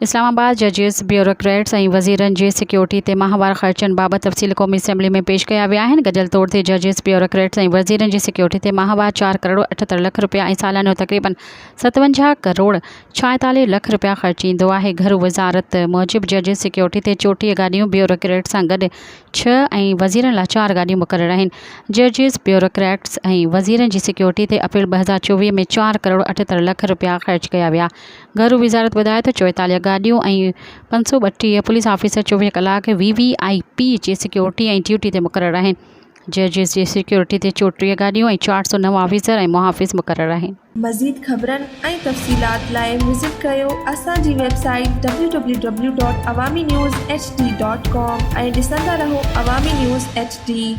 Islamabad जजिस bureaucrats ऐं वज़ीरनि जी security ते माहवार ख़र्चनि बाबति तफ़सील क़ौमी असेंबली में पेश कया विया आहिनि। गॾियल तौर ते जजिस ब्यूरोक्रेट्स ऐं वज़ीरनि जी सिक्योरिटी ते माहवार 4 करोड़ 78 लख रुपया ऐं सालानो तक़रीबन 57 करोड़ 46 लख रुपया ख़र्च ईंदो आहे। घर वज़ारत मूजिबि जजिस सिक्योरिटी ते 34 गाॾियूं, ब्यूरोक्रेट्स सां गॾु 6 ऐं वज़ीरनि लाइ 4 गाॾियूं मुक़ररु आहिनि। जजिस ब्यूरोक्रेट्स ऐं वज़ीरनि जी सिक्योरिटी ते अप्रैल 2024 में 4 करोड़ 78 लख रुपया ख़र्च कया विया। घर वज़ारत ॿुधाए त 44 गाॾियूं ऐं 532 पुलिस ऑफिसर 24 कलाक VVIP जी सिक्योरिटी ऐं ड्यूटी ते मुक़ररु आहिनि। जजिस जी सिक्योरिटी ते 34 गाॾियूं ऐं 409 ऑफिसर ऐं मुहाफ़िज़ मुक़ररु आहिनि। मज़ीद ख़बरनि ऐं तफ़सीलात लाइ विज़िट कयो असांजी वेबसाइट www.awamiNewsHD.com ऐं ॾिसंदा रहो अवामी न्यूज़ HD।